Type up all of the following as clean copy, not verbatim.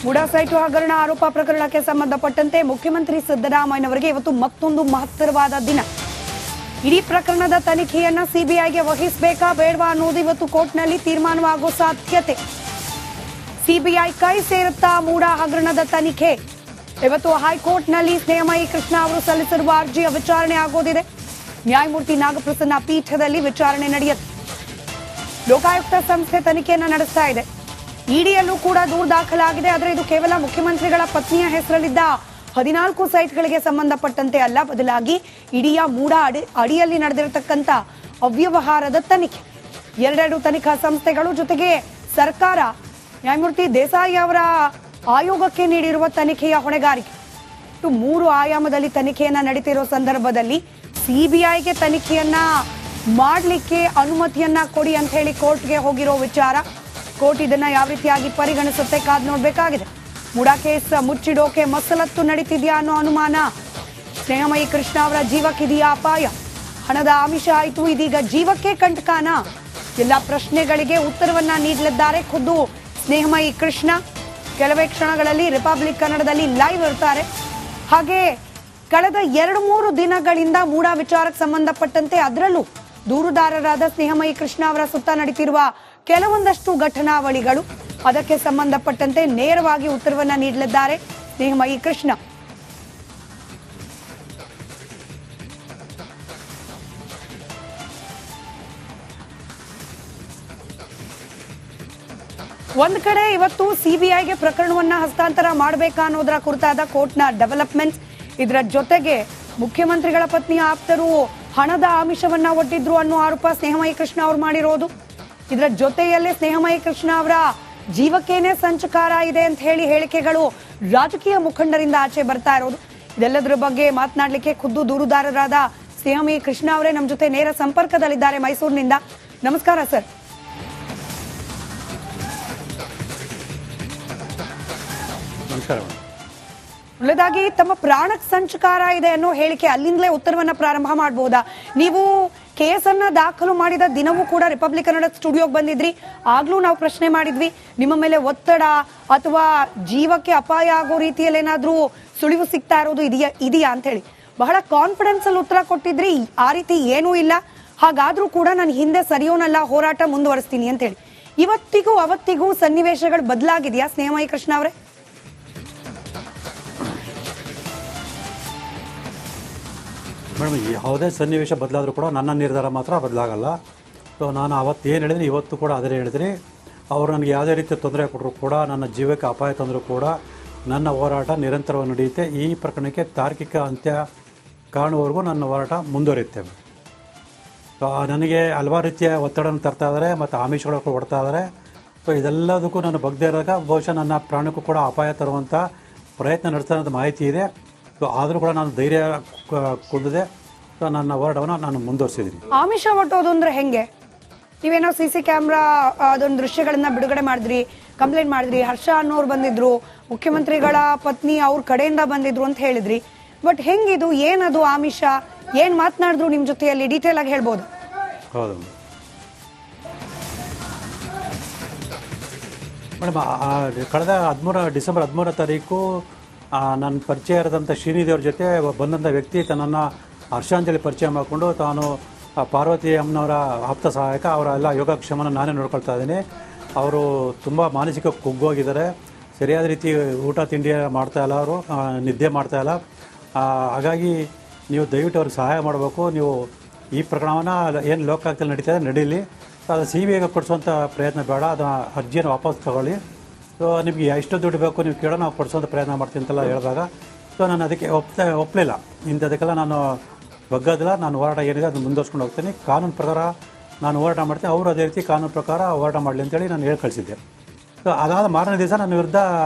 MUDA site ಹಗರಣ ಆರೋಪ ಪ್ರಕರಣಕ್ಕೆ ಸಂಬಂಧಪಟ್ಟಂತೆ ಮುಖ್ಯಮಂತ್ರಿ ಸಿದ್ದರಾಮಯ್ಯನವರಿಗೆ ಇವತ್ತು ಮತ್ತೊಂದು ಮಹತ್ತರವಾದ ದಿನ. ಇಡೀ ಪ್ರಕರಣದ ತನಿಖೆಯನ್ನ ಸಿಬಿಐಗೆ ವಹಿಸಬೇಕಾ ಬೇಡವಾ ಅನ್ನೋದು ಇವತ್ತು ಕೋರ್ಟ್ನಲ್ಲಿ ತೀರ್ಮಾನವಾಗುವ ಸಾಧ್ಯತೆ. ಸಿಬಿಐ ಕೈ ಸೇರುತ್ತಾ ಮೂಡಾ ಹಗರಣದ ತನಿಖೆ? ಇವತ್ತು ಹೈಕೋರ್ಟ್ನಲ್ಲಿ ಸ್ನೇಹಮಯಿ ಕೃಷ್ಣ ಅವರು ಸಲ್ಲಿಸಿರುವ ಅರ್ಜಿಯ ವಿಚಾರಣೆ ಆಗೋದಿದೆ. ನ್ಯಾಯಮೂರ್ತಿ ನಾಗಪ್ರಸನ್ನ ಪೀಠದಲ್ಲಿ ವಿಚಾರಣೆ ನಡೆಯುತ್ತೆ. ಲೋಕಾಯುಕ್ತ ಸಂಸ್ಥೆ ತನಿಖೆಯನ್ನ ನಡೆಸ್ತಾ ಇದೆ. ಇಡಿಯಲ್ಲೂ ಕೂಡ ದೂರು ದಾಖಲಾಗಿದೆ. ಆದರೆ ಇದು ಕೇವಲ ಮುಖ್ಯಮಂತ್ರಿಗಳ ಪತ್ನಿಯ ಹೆಸರಲ್ಲಿದ್ದ 14 ಸೈಟ್ಗಳಿಗೆ ಸಂಬಂಧಪಟ್ಟಂತೆ ಅಲ್ಲ, ಬದಲಾಗಿ ಇಡಿಯ ಮೂಡಾ ಅಡಿಯಲ್ಲಿ ನಡೆದಿರತಕ್ಕಂಥ ಅವ್ಯವಹಾರದ ತನಿಖೆ. ಎರಡೆರಡು ತನಿಖಾ ಸಂಸ್ಥೆಗಳು ಜೊತೆಗೆ ಸರ್ಕಾರ ನ್ಯಾಯಮೂರ್ತಿ ದೇಸಾಯಿ ಅವರ ಆಯೋಗಕ್ಕೆ ನೀಡಿರುವ ತನಿಖೆಯ ಹೊಣೆಗಾರಿಕೆ. 3 ಆಯಾಮದಲ್ಲಿ ತನಿಖೆಯನ್ನ ನಡೀತಿರೋ ಸಂದರ್ಭದಲ್ಲಿ ಸಿಬಿಐಗೆ ತನಿಖೆಯನ್ನ ಮಾಡಲಿಕ್ಕೆ ಅನುಮತಿಯನ್ನ ಕೊಡಿ ಅಂತ ಹೇಳಿ ಕೋರ್ಟ್ಗೆ ಹೋಗಿರೋ ವಿಚಾರ. ಕೋರ್ಟ್ ಇದನ್ನ ಯಾವ ರೀತಿಯಾಗಿ ಪರಿಗಣಿಸುತ್ತೆ ಕಾದ್ ನೋಡಬೇಕಾಗಿದೆ. ಮೂಡಾ ಕೇಸ್ ಮುಚ್ಚಿಡೋಕೆ ಮಸಲತ್ತು ನಡೀತಿದ್ಯಾ ಅನ್ನೋ ಅನುಮಾನ. ಸ್ನೇಹಮಯಿ ಕೃಷ್ಣ ಅವರ ಜೀವಕ್ಕಿದೆಯಾ ಅಪಾಯ? ಹಣದ ಆಮಿಷ ಆಯಿತು, ಇದೀಗ ಜೀವಕ್ಕೆ ಕಂಟಕಾನ? ಎಲ್ಲ ಪ್ರಶ್ನೆಗಳಿಗೆ ಉತ್ತರವನ್ನ ನೀಡಲಿದ್ದಾರೆ ಖುದ್ದು ಸ್ನೇಹಮಯಿ ಕೃಷ್ಣ. ಕೆಲವೇ ಕ್ಷಣಗಳಲ್ಲಿ ರಿಪಬ್ಲಿಕ್ ಕನ್ನಡದಲ್ಲಿ ಲೈವ್ ಇರ್ತಾರೆ. ಹಾಗೆ ಕಳೆದ 2-3 ದಿನಗಳಿಂದ ಮೂಡಾ ವಿಚಾರಕ್ಕೆ ಸಂಬಂಧಪಟ್ಟಂತೆ, ಅದರಲ್ಲೂ ದೂರುದಾರರಾದ ಸ್ನೇಹಮಯಿ ಕೃಷ್ಣ ಅವರ ಸುತ್ತ ನಡೀತಿರುವ ಕೆಲವೊಂದಷ್ಟು ಘಟನಾವಳಿಗಳು, ಅದಕ್ಕೆ ಸಂಬಂಧಪಟ್ಟಂತೆ ನೇರವಾಗಿ ಉತ್ತರವನ್ನ ನೀಡಲಿದ್ದಾರೆ ಸ್ನೇಹಮಯಿ ಕೃಷ್ಣ. ಒಂದ್ ಕಡೆ ಇವತ್ತು ಸಿಬಿಐಗೆ ಪ್ರಕರಣವನ್ನ ಹಸ್ತಾಂತರ ಮಾಡಬೇಕಾ ಅನ್ನೋದರ ಕುರಿತಾದ ಕೋರ್ಟ್ನ ಡೆವಲಪ್ಮೆಂಟ್. ಇದರ ಜೊತೆಗೆ ಮುಖ್ಯಮಂತ್ರಿಗಳ ಪತ್ನಿಯ ಆಪ್ತರು ಹಣದ ಆಮಿಷವನ್ನ ಒಡ್ಡಿದ್ರು ಅನ್ನೋ ಆರೋಪ ಸ್ನೇಹಮಯಿ ಕೃಷ್ಣ ಅವರು ಮಾಡಿರೋದು. ಇದರ ಜೊತೆಯಲ್ಲೇ ಸ್ನೇಹಮಯಿ ಕೃಷ್ಣ ಅವರ ಜೀವಕ್ಕೇನೆ ಸಂಚಕಾರ ಇದೆ ಅಂತ ಹೇಳಿ ಹೇಳಿಕೆಗಳು ರಾಜಕೀಯ ಮುಖಂಡರಿಂದ ಆಚೆ ಬರ್ತಾ ಇರೋದು. ಇದೆಲ್ಲದರ ಬಗ್ಗೆ ಮಾತನಾಡಲಿಕ್ಕೆ ಖುದ್ದು ದೂರುದಾರರಾದ ಸ್ನೇಹಮಯಿ ಕೃಷ್ಣ ಅವರೇ ನಮ್ಮ ಜೊತೆ ನೇರ ಸಂಪರ್ಕದಲ್ಲಿದ್ದಾರೆ ಮೈಸೂರಿನಿಂದ. ನಮಸ್ಕಾರ ಸರ್. ಒಳ್ಳೆದಾಗಿ, ತಮ್ಮ ಪ್ರಾಣಕ್ಕೆ ಸಂಚಕಾರ ಇದೆ ಅನ್ನೋ ಹೇಳಿಕೆ ಅಲ್ಲಿಂದಲೇ ಉತ್ತರವನ್ನ ಪ್ರಾರಂಭ ಮಾಡಬಹುದಾ? ನೀವು ಕೇಸನ್ನ ದಾಖಲು ಮಾಡಿದ ದಿನವೂ ಕೂಡ ರಿಪಬ್ಲಿಕ್ ಕನ್ನಡ ಸ್ಟುಡಿಯೋಗೆ ಬಂದಿದ್ರಿ. ಆಗ್ಲೂ ನಾವು ಪ್ರಶ್ನೆ ಮಾಡಿದ್ವಿ, ನಿಮ್ಮ ಮೇಲೆ ಒತ್ತಡ ಅಥವಾ ಜೀವಕ್ಕೆ ಅಪಾಯ ಆಗೋ ರೀತಿಯಲ್ಲಿ ಏನಾದ್ರೂ ಸುಳಿವು ಸಿಗ್ತಾ ಇರೋದು ಇದೆಯಾ ಅಂತ ಹೇಳಿ ಬಹಳ ಕಾನ್ಫಿಡೆನ್ಸ್ ಅಲ್ಲಿ ಉತ್ತರ ಕೊಟ್ಟಿದ್ರಿ. ಆ ರೀತಿ ಏನೂ ಇಲ್ಲ, ಹಾಗಾದ್ರೂ ಕೂಡ ನಾನು ಹಿಂದೆ ಸರಿಯೋನಲ್ಲ, ಹೋರಾಟ ಮುಂದುವರಿಸ್ತೀನಿ ಅಂತ ಹೇಳಿ. ಇವತ್ತಿಗೂ ಅವತ್ತಿಗೂ ಸನ್ನಿವೇಶಗಳು ಬದಲಾಗಿದೆಯಾ ಸ್ನೇಹಮಯಿ ಕೃಷ್ಣ ಅವರೇ? ಮೇಡಮ್, ಯಾವುದೇ ಸನ್ನಿವೇಶ ಬದಲಾದರೂ ಕೂಡ ನನ್ನ ನಿರ್ಧಾರ ಮಾತ್ರ ಬದಲಾಗಲ್ಲ. ಸೊ ನಾನು ಅವತ್ತು ಏನು ಹೇಳಿದ್ದೀನಿ ಇವತ್ತು ಕೂಡ ಅದೇ ಹೇಳಿದ್ದೀನಿ. ಅವರು ನನಗೆ ಯಾವುದೇ ರೀತಿಯ ತೊಂದರೆ ಕೊಟ್ಟರು ಕೂಡ, ನನ್ನ ಜೀವಕ್ಕೆ ಅಪಾಯ ತಂದರೂ ಕೂಡ ನನ್ನ ಹೋರಾಟ ನಿರಂತರವಾಗಿ ನಡೆಯುತ್ತೆ. ಈ ಪ್ರಕರಣಕ್ಕೆ ತಾರ್ಕಿಕ ಅಂತ್ಯ ಕಾಣುವವರೆಗೂ ನನ್ನ ಹೋರಾಟ ಮುಂದುವರಿಯುತ್ತೆ. ಸೊ ನನಗೆ ಹಲವಾರು ರೀತಿಯ ಒತ್ತಡವನ್ನು ತರ್ತಾ ಇದ್ದಾರೆ ಮತ್ತು ಆಮಿಷಗಳು ಕೊಡ್ತಾ ಇದ್ದಾರೆ. ಸೊ ಇದೆಲ್ಲದಕ್ಕೂ ನಾನು ಬಗ್ದೇ ಇರೋದಾಗ ಬಹುಶಃ ನನ್ನ ಪ್ರಾಣಕ್ಕೂ ಕೂಡ ಅಪಾಯ ತರುವಂಥ ಪ್ರಯತ್ನ ನಡೆಸ್ತಾ ಇರೋದು ಮಾಹಿತಿ ಇದೆ. ಸೊ ಆದರೂ ಕೂಡ ನಾನು ಧೈರ್ಯ ಕುಂದಿದೆ. ಸೊ ನನ್ನ ಹೋರಾಟವನ್ನು ನಾನು ಮುಂದುವರಿಸಿದ್ದೀನಿ. ಆಮಿಷ ಒಟ್ಟೋದು ಅಂದ್ರೆ ಹೆಂಗೆ? ನೀವೇನೋ CC ಕ್ಯಾಮ್ರಾ ಅದೊಂದು ದೃಶ್ಯಗಳನ್ನ ಬಿಡುಗಡೆ ಮಾಡಿದ್ರಿ, ಕಂಪ್ಲೇಂಟ್ ಮಾಡಿದ್ರಿ, ಹರ್ಷ ಅನ್ನೋರು ಬಂದಿದ್ರು, ಮುಖ್ಯಮಂತ್ರಿಗಳ ಪತ್ನಿ ಅವ್ರ ಕಡೆಯಿಂದ ಬಂದಿದ್ರು ಅಂತ ಹೇಳಿದ್ರಿ. ಬಟ್ ಹೆಂಗಿದು, ಏನದು ಆಮಿಷ, ಏನ್ ಮಾತನಾಡಿದ್ರು ನಿಮ್ಮ ಜೊತೆಯಲ್ಲಿ, ಡೀಟೇಲ್ ಆಗಿ ಹೇಳ್ಬೋದು? ಹೌದು ಮೇಡಮ್, ಕಳೆದ ಡಿಸೆಂಬರ್ 13ನೇ ತಾರೀಕು ನನ್ನ ಪರಿಚಯ ಇರೋದಂಥ ಶ್ರೀನಿಧಿಯವ್ರ ಜೊತೆ ಬಂದಂಥ ವ್ಯಕ್ತಿ ತನ್ನನ್ನು ಹರ್ಷಾಂಜಲಿ ಪರಿಚಯ ಮಾಡಿಕೊಂಡು, ತಾನು ಪಾರ್ವತಿ ಅಮ್ಮನವರ ಆಪ್ತ ಸಹಾಯಕ, ಅವರ ಎಲ್ಲ ಯೋಗಕ್ಷೇಮನ ನಾನೇ ನೋಡ್ಕೊಳ್ತಾ ಇದ್ದೀನಿ. ಅವರು ತುಂಬ ಮಾನಸಿಕ ಕುಗ್ಗೋಗಿದ್ದಾರೆ. ಸರಿಯಾದ ರೀತಿ ಊಟ ತಿಂಡಿ ಮಾಡ್ತಾಯಿಲ್ಲ, ಅವರು ನಿದ್ದೆ ಮಾಡ್ತಾಯಿಲ್ಲ. ಹಾಗಾಗಿ ನೀವು ದಯವಿಟ್ಟು ಅವ್ರಿಗೆ ಸಹಾಯ ಮಾಡಬೇಕು. ನೀವು ಈ ಪ್ರಕರಣವನ್ನು ಏನು ಲೋಕಾಯುಕ್ತದಲ್ಲಿ ನಡೀತಾ ಇದೆ ನಡೀಲಿ, ಅದು CBIಗೆ ಕೊಡಿಸುವಂಥ ಪ್ರಯತ್ನ ಬೇಡ, ಅದನ್ನು ಅರ್ಜಿಯನ್ನು ವಾಪಸ್ ತಗೊಳ್ಳಿ. ಸೊ ನಿಮಗೆ ಎಷ್ಟು ದುಡ್ಡು ಬೇಕು ನೀವು ಕೇಳೋ, ನಾವು ಕೊಡಿಸೋಂಥ ಪ್ರಯತ್ನ ಮಾಡ್ತೀನಿ ಅಂತೆಲ್ಲ ಹೇಳಿದಾಗ ಸೊ ನಾನು ಅದಕ್ಕೆ ಒಪ್ಪಲಿಲ್ಲ. ಇಂಥದಕ್ಕೆಲ್ಲ ನಾನು ಬಗ್ಗೋದಿಲ್ಲ. ನಾನು ಹೋರಾಟ ಏನಿದೆ ಅದನ್ನು ಮುಂದುವರ್ಸ್ಕೊಂಡು ಹೋಗ್ತೀನಿ. ಕಾನೂನು ಪ್ರಕಾರ ನಾನು ಹೋರಾಟ ಮಾಡ್ತೀನಿ, ಅವರು ಅದೇ ರೀತಿ ಕಾನೂನು ಪ್ರಕಾರ ಹೋರಾಟ ಮಾಡಲಿ ಅಂತೇಳಿ ನಾನು ಹೇಳಿ ಕಳಿಸಿದ್ದೆ. ಸೊ ಅದಾದ ಮಾರನೇ ದಿವಸ ನನ್ನ ವಿರುದ್ಧ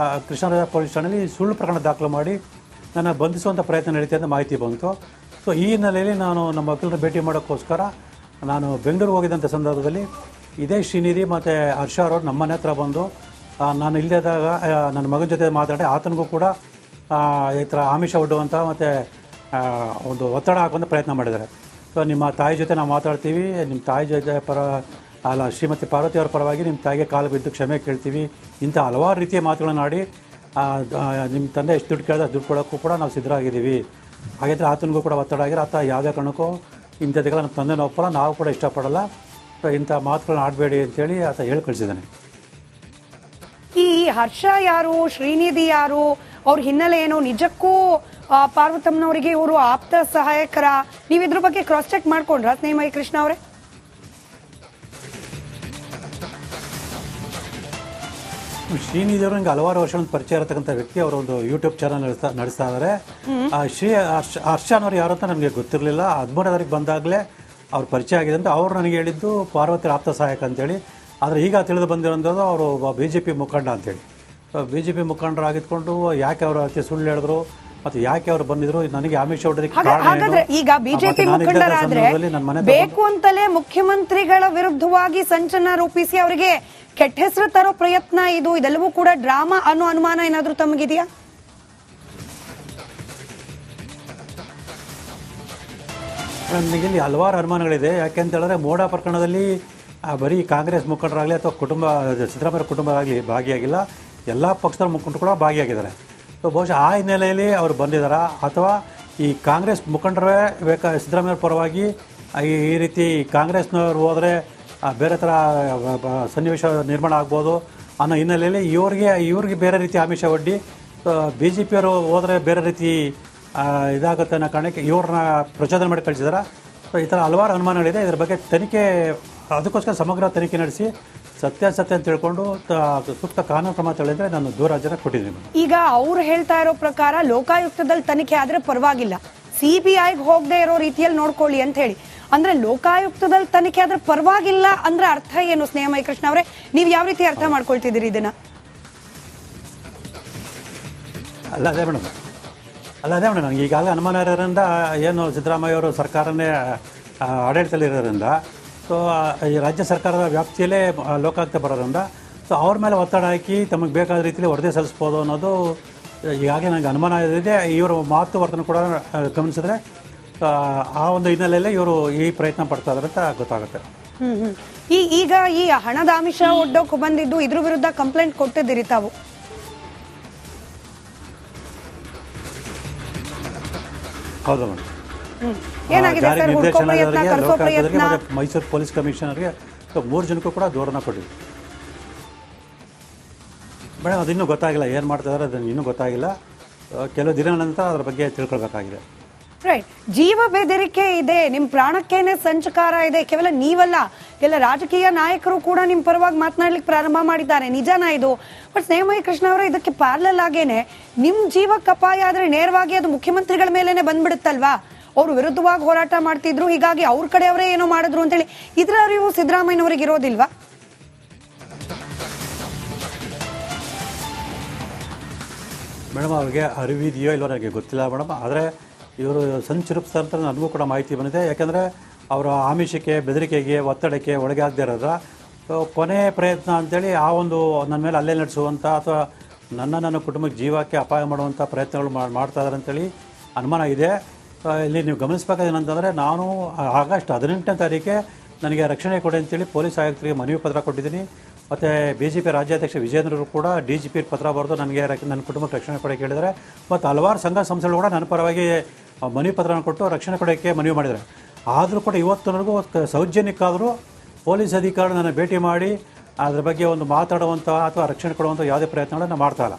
ಕೃಷ್ಣರಾಜ ಪೊಲೀಸ್ ಠಾಣೆಯಲ್ಲಿ ಸುಳ್ಳು ಪ್ರಕರಣ ದಾಖಲು ಮಾಡಿ ನನ್ನ ಬಂಧಿಸುವಂಥ ಪ್ರಯತ್ನ ನಡೀತೆ ಅಂತ ಮಾಹಿತಿ ಬಂತು. ಸೊ ಈ ಹಿನ್ನೆಲೆಯಲ್ಲಿ ನಾನು ನಮ್ಮ ವಕೀಲರ ಭೇಟಿ ಮಾಡೋಕ್ಕೋಸ್ಕರ ನಾನು ಬೆಂಗಳೂರಿಗೆ ಹೋಗಿದ್ದಂಥ ಸಂದರ್ಭದಲ್ಲಿ ಇದೇ ಶ್ರೀನಿಧಿ ಮತ್ತು ಹರ್ಷ ಅವರು ನಮ್ಮ ಮನೆ ಹತ್ರ ಬಂದು ನಾನು ಇಲ್ಲದಾಗ ನನ್ನ ಮಗನ ಜೊತೆ ಮಾತಾಡಿ ಆತನಿಗೂ ಕೂಡ ಈ ಥರ ಆಮಿಷ ಒಡ್ಡುವಂಥ ಮತ್ತು ಒಂದು ಒತ್ತಡ ಹಾಕುವಂಥ ಪ್ರಯತ್ನ ಮಾಡಿದ್ದಾರೆ. ಸೊ ನಿಮ್ಮ ತಾಯಿ ಜೊತೆ ನಾವು ಮಾತಾಡ್ತೀವಿ, ನಿಮ್ಮ ತಾಯಿ ಜೊತೆ ಶ್ರೀಮತಿ ಪಾರ್ವತಿ ಅವರ ಪರವಾಗಿ ನಿಮ್ಮ ತಾಯಿಗೆ ಕಾಲು ಬಿದ್ದು ಕ್ಷಮೆ ಕೇಳ್ತೀವಿ, ಇಂಥ ಹಲವಾರು ರೀತಿಯ ಮಾತುಗಳನ್ನು ಆಡಿ ನಿಮ್ಮ ತಂದೆ ಎಷ್ಟು ದುಡ್ಡು ಕೇಳಿದ್ರೆ ದುಡ್ಡು ಕೊಡೋಕ್ಕೂ ಕೂಡ ನಾವು ಸಿದ್ಧರಾಗಿದ್ದೀವಿ. ಹಾಗಿದ್ರೆ ಆತನಿಗೂ ಕೂಡ ಒತ್ತಡ ಆಗಿರೋ ಆತ ಯಾವುದೇ ಕಾರಣಕ್ಕೂ ಇಂಥದ್ದೆಲ್ಲ ನಮ್ಮ ತಂದೆನ ಒಪ್ಪಲ್ಲ, ನಾವು ಕೂಡ ಇಷ್ಟಪಡಲ್ಲ, ಇಂಥ ಮಾತುಗಳನ್ನ ಆಡಬೇಡಿ ಅಂತೇಳಿ ಆತ ಹೇಳಿ ಕಳಿಸಿದ್ದಾನೆ. ಈ ಹರ್ಷ ಯಾರು, ಶ್ರೀನಿಧಿ ಯಾರು, ಅವ್ರ ಹಿನ್ನೆಲೆ ಏನು, ನಿಜಕ್ಕೂ ಪಾರ್ವತಮ್ಮನವರಿಗೆ ಇವರು ಆಪ್ತ ಸಹಾಯಕರ? ನೀವು ಇದ್ರ ಬಗ್ಗೆ ಕ್ರಾಸ್ ಚೆಕ್ ಮಾಡ್ಕೊಂಡ್ರ ಸ್ನೇಹಮಯಿ ಕೃಷ್ಣ ಅವರೇ? ಶ್ರೀನಿಧಿ ಅವರು ನನಗೆ ಹಲವಾರು ವರ್ಷಗಳ ಪರಿಚಯ ಇರತಕ್ಕಂಥ ವ್ಯಕ್ತಿ. ಅವರು ಒಂದು ಯೂಟ್ಯೂಬ್ ಚಾನಲ್ ನಡೆಸ್ತಾ ಇದ್ದಾರೆ. ಹರ್ಷ ಅನ್ನೋರು ಯಾರು ಅಂತ ನನಗೆ ಗೊತ್ತಿರಲಿಲ್ಲ. 13ನೇ ತಾರೀಕು ಬಂದಾಗಲೇ ಅವ್ರ ಪರಿಚಯ ಆಗಿದೆ ಅಂತ ಅವ್ರು ನನಗೆ ಹೇಳಿದ್ದು ಪಾರ್ವತಿ ಆಪ್ತ ಸಹಾಯಕ ಅಂತೇಳಿ. ಆದರೆ ಈಗ ತಿಳಿದು ಬಂದಿರೋದು ಅವರು BJP ಮುಖಂಡ ಅಂತೇಳಿ. BJP ಮುಖಂಡರಾಗಿದ್ಕೊಂಡು ಯಾಕೆ ಅವರು ಅತಿ ಸುಳ್ಳು ಹೇಳಿದ್ರು ಮತ್ತು ಯಾಕೆ ಅವರು ಬಂದಿದ್ರು ನನಗೆ ಆಮಿಷ ಹೊಡೆದಕ್ಕೆ ಹಾಗಾದ್ರೆ ಈಗ ಬಿಜೆಪಿ ಮುಖಂಡರಾದ್ರೆ ಬೇಕು ಅಂತಲೇ ಮುಖ್ಯಮಂತ್ರಿಗಳ ವಿರುದ್ಧವಾಗಿ ಸಂಚಲನ ರೂಪಿಸಿ ಅವರಿಗೆ ಕೆಟ್ಟ ಹೆಸರು ತರೋ ಪ್ರಯತ್ನ ಇದೆಲ್ಲವೂ ಕೂಡ ಡ್ರಾಮಾ ಅನ್ನೋ ಅನುಮಾನ ಏನಾದ್ರೂ ತಮಗಿದೆಯಾ? ನನಗೆ ಇಲ್ಲಿ ಹಲವಾರು ಅನುಮಾನಗಳಿದೆ. ಯಾಕೆಂತ ಹೇಳಿದ್ರೆ ಮೋಡ ಪ್ರಕರಣದಲ್ಲಿ ಬರೀ ಕಾಂಗ್ರೆಸ್ ಮುಖಂಡರಾಗಲಿ ಅಥವಾ ಸಿದ್ದರಾಮಯ್ಯ ಕುಟುಂಬ ಆಗಲಿ ಭಾಗಿಯಾಗಿಲ್ಲ, ಎಲ್ಲ ಪಕ್ಷದ ಮುಖಂಡರು ಕೂಡ ಭಾಗಿಯಾಗಿದ್ದಾರೆ. ಸೊ ಬಹುಶಃ ಆ ಹಿನ್ನೆಲೆಯಲ್ಲಿ ಅವರು ಬಂದಿದ್ದಾರಾ ಅಥವಾ ಈ ಕಾಂಗ್ರೆಸ್ ಮುಖಂಡರೇ ಸಿದ್ದರಾಮಯ್ಯ ಪರವಾಗಿ ಈ ರೀತಿ ಕಾಂಗ್ರೆಸ್ನವ್ರು ಹೋದರೆ ಬೇರೆ ಥರ ಸನ್ನಿವೇಶ ನಿರ್ಮಾಣ ಆಗ್ಬೋದು ಅನ್ನೋ ಹಿನ್ನೆಲೆಯಲ್ಲಿ ಇವ್ರಿಗೆ ಬೇರೆ ರೀತಿ ಆಮಿಷ ಒಡ್ಡಿ BJPಯವರು ಹೋದರೆ ಬೇರೆ ರೀತಿ ಇದಾಗುತ್ತೆ ಅನ್ನೋ ಕಾರಣಕ್ಕೆ ಇವ್ರನ್ನ ಪ್ರಚೋದನೆ ಮಾಡಿ ಕಳಿಸಿದಾರೆ. ಸೊ ಈ ಥರ ಹಲವಾರು ಅನುಮಾನಗಳಿದೆ. ಇದರ ಬಗ್ಗೆ ತನಿಖೆ, ಅದಕ್ಕೋಸ್ಕರ ಸಮಗ್ರ ತನಿಖೆ ನಡೆಸಿ ಸತ್ಯಾಸತ್ಯ ಅಂತ ತಿಳ್ಕೊಂಡು ಸೂಕ್ತ ಕಾನೂನು ಕ್ರಮ ತಗೊಂಡ್ರೆ ನಾನು ದೂರಾರ್ಜನೆ ಕೊಟ್ಟಿದ್ದೀನಿ. ಈಗ ಅವ್ರು ಹೇಳ್ತಾ ಇರೋ ಪ್ರಕಾರ ಲೋಕಾಯುಕ್ತದಲ್ಲಿ ತನಿಖೆ ಆದ್ರೆ ಪರವಾಗಿಲ್ಲ, CBIಗೆ ಹೋಗದೆ ಇರೋ ರೀತಿಯಲ್ಲಿ ನೋಡ್ಕೊಳ್ಳಿ ಅಂತ ಹೇಳಿ. ಅಂದ್ರೆ ಲೋಕಾಯುಕ್ತದಲ್ಲಿ ತನಿಖೆ ಆದ್ರೆ ಪರವಾಗಿಲ್ಲ ಅಂದ್ರೆ ಅರ್ಥ ಏನು ಸ್ನೇಹಮಯಿ ಕೃಷ್ಣ ಅವರೇ? ನೀವು ಯಾವ ರೀತಿ ಅರ್ಥ ಮಾಡ್ಕೊಳ್ತಿದ್ದೀರಿ ಇದನ್ನ? ಅದೇ ಮೇಡಮ್ ನನಗೆ ಈಗಾಗಲೇ ಅನುಮಾನ ಇರೋದ್ರಿಂದ, ಏನು ಸಿದ್ದರಾಮಯ್ಯ ಅವರು ಸರ್ಕಾರನೇ ಆಡಳಿತದಲ್ಲಿರೋದ್ರಿಂದ, ಸೊ ಈ ರಾಜ್ಯ ಸರ್ಕಾರದ ವ್ಯಾಪ್ತಿಯಲ್ಲೇ ಲೋಕಾಯುಕ್ತ ಬರೋದ್ರಿಂದ ಸೊ ಅವ್ರ ಮೇಲೆ ಒತ್ತಡ ಹಾಕಿ ತಮಗೆ ಬೇಕಾದ ರೀತಿಯಲ್ಲಿ ವರದಿ ಸಲ್ಲಿಸ್ಬೋದು ಅನ್ನೋದು ಈಗಾಗಲೇ ನನಗೆ ಅನುಮಾನ ಇದೆ. ಇವರು ಮಾತು ವರ್ತನೆ ಕೂಡ ಗಮನಿಸಿದ್ರೆ ಆ ಒಂದು ಹಿನ್ನೆಲೆಯಲ್ಲೇ ಇವರು ಈ ಪ್ರಯತ್ನ ಪಡ್ತಾ ಇದ್ದಾರೆ ಅಂತ ಗೊತ್ತಾಗುತ್ತೆ. ಈಗ ಈ ಹಣದ ಆಮಿಷ ಒಡ್ಡೋಕೆ ಬಂದಿದ್ದು, ಇದ್ರ ವಿರುದ್ಧ ಕಂಪ್ಲೇಂಟ್ ಕೊಟ್ಟಿದ್ದೀರಿ ತಾವು? ಹೌದು ಮೇಡಮ್. ಮೈಸೂರು ಪೊಲೀಸ್ ಕಮಿಷನರ್ಗೆ 3 ಜನಕ್ಕೂ ಕೂಡ ದೂರನ್ನ ಕೊಟ್ಟಿದ್ವಿ ಮೇಡಮ್. ಅದು ಇನ್ನೂ ಗೊತ್ತಾಗಿಲ್ಲ, ಏನು ಮಾಡ್ತಾ ಇದ್ದಾರೆ ಅದನ್ನು ಇನ್ನೂ ಗೊತ್ತಾಗಿಲ್ಲ. ಕೆಲವು ದಿನಗಳ ನಂತರ ಅದ್ರ ಬಗ್ಗೆ ತಿಳ್ಕೊಳ್ಬೇಕಾಗಿದೆ. ರೈಟ್. ಜೀವ ಬೆದರಿಕೆ ಇದೆ, ನಿಮ್ಮ ಪ್ರಾಣಕ್ಕೇನೆ ಸಂಚಕಾರ ಇದೆ. ಕೇವಲ ನೀವಲ್ಲ, ಎಲ್ಲ ರಾಜಕೀಯ ನಾಯಕರು ಕೂಡ ನಿಮ್ಮ ಪರವಾಗಿ ಮಾತನಾಡ್ಲಿಕ್ಕೆ ಪ್ರಾರಂಭ ಮಾಡಿದ್ದಾರೆ. ನಿಜನಾ ಇದು? ಬಟ್ ಸ್ನೇಹಮಯಿ ಕೃಷ್ಣ ಅವರೇ, ಇದಕ್ಕೆ ಪ್ಯಾರಲಲ್ ಆಗೇನೆ ನಿಮ್ಮ ಜೀವಕ್ಕೆ ಅಪಾಯ ಆದ್ರೆ ನೇರವಾಗಿ ಅದು ಮುಖ್ಯಮಂತ್ರಿಗಳ ಮೇಲೇನೆ ಬಂದ್ಬಿಡುತ್ತಲ್ವಾ? ಅವರು ವಿರುದ್ಧವಾಗಿ ಹೋರಾಟ ಮಾಡ್ತಿದ್ರು, ಹೀಗಾಗಿ ಅವ್ರ ಕಡೆಯವರೇ ಏನೋ ಮಾಡಿದ್ರು ಅಂತೇಳಿ ಇದ್ರ ಅರಿವು ಸಿದ್ದರಾಮಯ್ಯನವರಿಗೆ ಇರೋದಿಲ್ವಾ? ಮೇಡಮ್, ಅವ್ರಿಗೆ ಅರಿವಿದೆಯೋ ಇಲ್ಲೋ ನನಗೆ ಗೊತ್ತಿಲ್ಲ ಮೇಡಮ್. ಆದರೆ ಇವರು ಸಂಚರಿಸ್ತಾ ಅಂತ ನನಗೂ ಕೂಡ ಮಾಹಿತಿ ಬಂದಿದೆ. ಯಾಕೆಂದರೆ ಅವರ ಆಮಿಷಕ್ಕೆ, ಬೆದರಿಕೆಗೆ, ಒತ್ತಡಕ್ಕೆ ಒಳಗಾಗದೇ ಇರೋದ್ರ ಕೊನೆ ಪ್ರಯತ್ನ ಅಂತೇಳಿ ಆ ಒಂದು ನನ್ನ ಮೇಲೆ ಹಲ್ಲೆ ನಡೆಸುವಂಥ ಅಥವಾ ನನ್ನ ಕುಟುಂಬಕ್ಕೆ ಜೀವಕ್ಕೆ ಅಪಾಯ ಮಾಡುವಂಥ ಪ್ರಯತ್ನಗಳು ಮಾಡ್ತಾ ಇದ್ದಾರೆ ಅಂತೇಳಿ ಅನುಮಾನ ಇದೆ. ಇಲ್ಲಿ ನೀವು ಗಮನಿಸಬೇಕಾದೇನಂತಂದರೆ, ನಾನು ಆಗಸ್ಟ್ 18ನೇ ತಾರೀಕೆ ನನಗೆ ರಕ್ಷಣೆ ಕೊಡಿ ಅಂತೇಳಿ ಪೊಲೀಸ್ ಆಯುಕ್ತರಿಗೆ ಮನವಿ ಪತ್ರ ಕೊಟ್ಟಿದ್ದೀನಿ. ಮತ್ತು BJP ರಾಜ್ಯಾಧ್ಯಕ್ಷ ವಿಜೇಂದ್ರರು ಕೂಡ DGP ಪತ್ರ ಬರೆದು ನನಗೆ ನನ್ನ ಕುಟುಂಬಕ್ಕೆ ರಕ್ಷಣೆ ಕೊಡೋಕ್ಕೆ ಹೇಳಿದ್ದಾರೆ. ಮತ್ತು ಹಲವಾರು ಸಂಘ ಸಂಸ್ಥೆಗಳು ಕೂಡ ನನ್ನ ಪರವಾಗಿ ಮನವಿ ಪತ್ರನ ಕೊಟ್ಟು ರಕ್ಷಣೆ ಕೊಡೋಕ್ಕೆ ಮನವಿ ಮಾಡಿದ್ದಾರೆ. ಆದರೂ ಕೂಡ ಇವತ್ತಿನವರೆಗೂ ಸೌಜನ್ಯಕ್ಕಾದರೂ ಪೊಲೀಸ್ ಅಧಿಕಾರಿ ನನ್ನ ಭೇಟಿ ಮಾಡಿ ಅದ್ರ ಬಗ್ಗೆ ಒಂದು ಮಾತಾಡುವಂಥ ಅಥವಾ ರಕ್ಷಣೆ ಕೊಡುವಂಥ ಯಾವುದೇ ಪ್ರಯತ್ನಗಳನ್ನು ಮಾಡ್ತಾ ಇಲ್ಲ.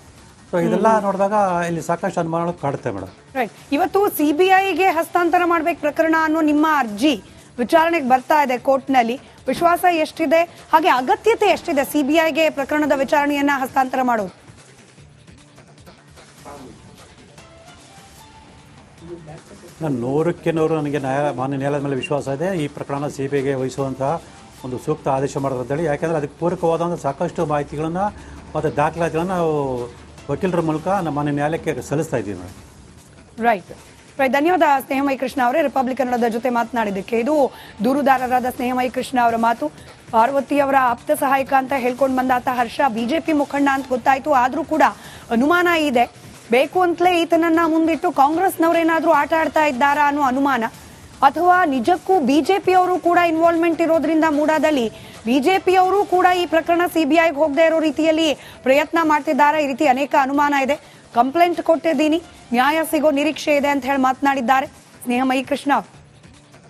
ಸೊ ಇದೆಲ್ಲ ನೋಡಿದಾಗ ಇಲ್ಲಿ ಸಾಕಷ್ಟು ಅನುಮಾನಗಳು ಕಾಡುತ್ತೆ ಮೇಡಮ್. ರೈಟ್. ಇವತ್ತು CBIಗೆ ಹಸ್ತಾಂತರ ಮಾಡಬೇಕು ಪ್ರಕರಣ ಅನ್ನೋ ನಿಮ್ಮ ಅರ್ಜಿ ವಿಚಾರಣೆಗೆ ಬರ್ತಾ ಇದೆ ಕೋರ್ಟ್ನಲ್ಲಿ. ವಿಶ್ವಾಸ ಎಷ್ಟಿದೆ, ಹಾಗೆ ಅಗತ್ಯತೆ ಎಷ್ಟಿದೆ CBIಗೆ ಪ್ರಕರಣದ ವಿಚಾರಣೆಯನ್ನ ಹಸ್ತಾಂತರ ಮಾಡೋದು? ನಾನು 100ಕ್ಕೆ 100 ನನಗೆ ಮಾನ್ಯ ನ್ಯಾಯಾಲಯದ ಮೇಲೆ ವಿಶ್ವಾಸ ಇದೆ. ಈ ಪ್ರಕರಣ CBIಗೆ ವಹಿಸುವಂತಹ ಒಂದು ಸೂಕ್ತ ಆದೇಶ ಮಾಡೋದು ಅಂತೇಳಿ. ಯಾಕೆಂದರೆ ಅದಕ್ಕೆ ಪೂರಕವಾದಂಥ ಸಾಕಷ್ಟು ಮಾಹಿತಿಗಳನ್ನು ಮತ್ತು ದಾಖಲಾತಿಗಳನ್ನು ನಾವು ವಕೀಲರ ಮೂಲಕ ನಮ್ಮ ಮಾನ್ಯ ನ್ಯಾಯಾಲಯಕ್ಕೆ ಸಲ್ಲಿಸ್ತಾ ಇದ್ದೀವಿ ಮೇಡಮ್. ರೈಟ್. ಧನ್ಯವಾದ ಸ್ನೇಹಮಯಿ ಕೃಷ್ಣ ಅವರೇ, ರಿಪಬ್ಲಿಕ್ ಕನ್ನಡದ ಜೊತೆ ಮಾತನಾಡಿದ್ದಕ್ಕೆ. ಇದು ದೂರುದಾರರಾದ ಸ್ನೇಹಮಯಿ ಕೃಷ್ಣ ಅವರ ಮಾತು. ಪಾರ್ವತಿ ಅವರ ಆಪ್ತ ಸಹಾಯಕ ಅಂತ ಹೇಳ್ಕೊಂಡು ಬಂದಾತ ಹರ್ಷ BJP ಮುಖಂಡ ಅಂತ ಗೊತ್ತಾಯ್ತು. ಆದ್ರೂ ಕೂಡ ಅನುಮಾನ ಇದೆ, ಬೇಕು ಅಂತಲೇ ಈತನನ್ನ ಮುಂದಿಟ್ಟು ಕಾಂಗ್ರೆಸ್ನವರೇನಾದ್ರೂ ಆಟ ಆಡ್ತಾ ಇದ್ದಾರಾ ಅನ್ನೋ ಅನುಮಾನ, ಅಥವಾ ನಿಜಕ್ಕೂ BJP ಅವರು ಕೂಡ ಇನ್ವಾಲ್ವ್ಮೆಂಟ್ ಇರೋದ್ರಿಂದ ಮೂಡಾದಲ್ಲಿ ಬಿಜೆಪಿಯವರು ಕೂಡ ಈ ಪ್ರಕರಣ ಸಿಬಿಐಗೆ ಹೋಗದೆ ಇರೋ ರೀತಿಯಲ್ಲಿ ಪ್ರಯತ್ನ ಮಾಡ್ತಿದ್ದಾರೆ. ಈ ರೀತಿ ಅನೇಕ ಅನುಮಾನ ಇದೆ. ಕಂಪ್ಲೇಂಟ್ ಕೊಟ್ಟಿದ್ದೀನಿ, ನ್ಯಾಯ ಸಿಗೋ ನಿರೀಕ್ಷೆ ಇದೆ ಅಂತ ಹೇಳಿ ಮಾತನಾಡಿದ್ದಾರೆ ಸ್ನೇಹಮಯಿ ಕೃಷ್ಣ.